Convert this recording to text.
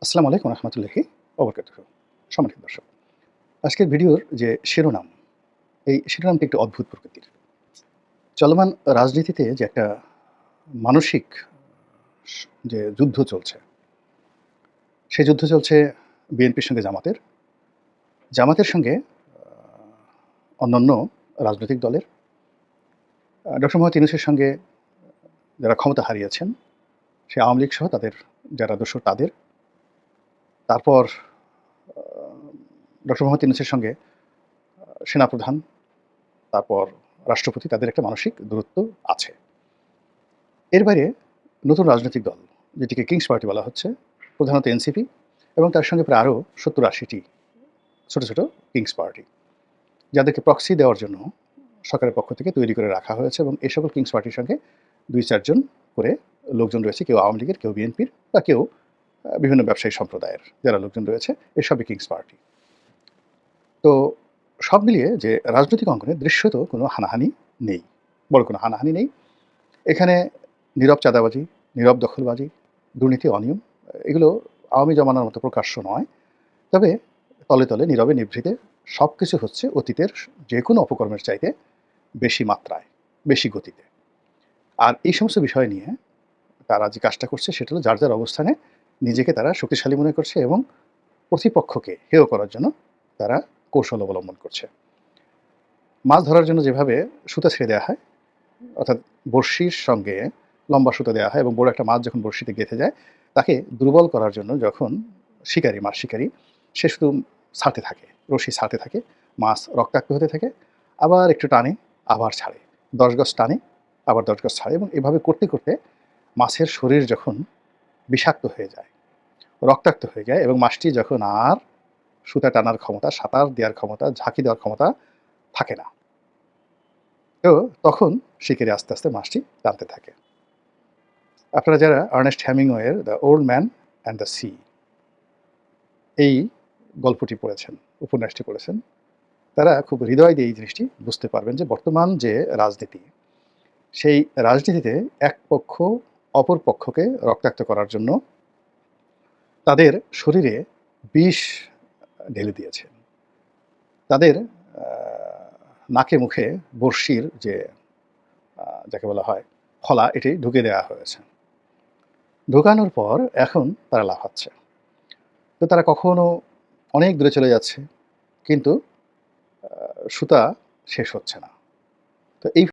আসসালামু আলাইকুম রহমতুল্লাহি ওবরকাতুহু। সম্মানিত দর্শক, আজকের ভিডিওর যে শিরোনাম, এই শিরোনামটি একটু অদ্ভুত প্রকৃতির। চলমান রাজনীতিতে যে একটা মানসিক স যে যুদ্ধ চলছে, সেই যুদ্ধ চলছে বিএনপির সঙ্গে জামাতের, জামাতের সঙ্গে অন্যান্য রাজনৈতিক দলের, ডক্টর মোহাম্মদ ইউনূসের সঙ্গে যারা ক্ষমতা হারিয়েছেন, সে আওয়ামী লীগ সহ তাদের যারা দোসর তাদের, তারপর আ ডক্টর মোহাম্মদ ইউনূসের সঙ্গে সেনাপ্রধান, তারপর রাষ্ট্রপতি, তাদের একটা মানসিক দূরত্ব আছে। এর বাইরে নতুন রাজনৈতিক দল, যেটিকে কিংস পার্টি বলা হচ্ছে, প্রধানত এনসিপি এবং তার সঙ্গে প্রায় আরও ৭০-৮০টি ছোট, ছোট কিংস পার্টি, যাদেরকে প্রক্সি দেওয়ার জন্য সরকারের পক্ষ থেকে তৈরি করে রাখা হয়েছে এবং এই সকল কিংস পার্টির সঙ্গে ২-৪ জন করে লোকজন রয়েছে। কেউ আওয়ামী লীগের, কেউ বিএনপির বা কেউ বিভিন্ন ব্যবসায়ী সম্প্রদায়ের যারা লোকজন রয়েছে, এসবই কিংস পার্টি। তো সব মিলিয়ে যে রাজনৈতিক অঙ্গনে দৃশ্যত কোনো হানাহানি নেই, বড় কোনো হানাহানি নেই। এখানে নীরব চাঁদাবাজি, নীরব দখলবাজি, দুর্নীতি, অনিয়ম এগুলো আওয়ামী জমানার মতো প্রকাশ্য নয়। তবে তলে, তলে নীরবে নিভৃতে সবকিছু হচ্ছে অতীতের যেকোনো অপকর্মের চাইতে বেশি মাত্রায়, বেশি গতিতে। আর এই সমস্ত বিষয় নিয়ে তারা যে কাজটা করছে সেটা হলো যার, যার অবস্থানে নিজেকে তারা শক্তিশালী মনে করছে এবং প্রতিপক্ষকে হেয় করার জন্য তারা কৌশল অবলম্বন করছে। মাছ ধরার জন্য যেভাবে সুতা ছেড়ে দেয়া হয়, অর্থাৎ বড়শির সঙ্গে লম্বা সুতা দেওয়া হয় এবং বড় একটা মাছ যখন বড়শিতে গেঁথে যায়, তাকে দুর্বল করার জন্য যখন শিকারী, মাছ শিকারী, সে শুধু ছাড়তে থাকে, রশি ছাড়তে থাকে, মাছ রক্তাক্ত হতে থাকে, আবার একটু টানে, আবার ছাড়ে। ১০ গজ টানে, আবার ১০ গজ ছাড়ে এবং এভাবে করতে, করতে মাছের শরীর যখন বিষাক্ত হয়ে যায়, রক্তাক্ত হয়ে যায় এবং মাছটি যখন আর সুতা টানার ক্ষমতা, সাঁতার দেওয়ার ক্ষমতা, ঝাঁকি দেওয়ার ক্ষমতা থাকে না, তো তখন শিকারী আস্তে, আস্তে মাছটি টানতে থাকে। আপনারা যারা আর্নেস্ট হেমিংওয়ের 'the old man and the sea' এই গল্পটি পড়েছেন, উপন্যাসটি পড়েছেন, তারা খুব হৃদয় দিয়ে এই জিনিসটি বুঝতে পারবেন যে বর্তমান যে রাজনীতি, সেই রাজনীতিতে এক পক্ষ অপর পক্ষকে রক্তাক্ত করার জন্য তাদের শরীরে বিষ ঢেলে দিয়েছেন। তাদের আ নাকে মুখে বড়শির যে যাকে বলা হয় ফলা, এটি ঢুকিয়ে দেওয়া হয়েছে। ঢোকানোর পর এখন তারা লাফাচ্ছে। তো তারা কখনো অনেক দূরে চলে যাচ্ছে, কিন্তু সুতা শেষ হচ্ছে না। তো এই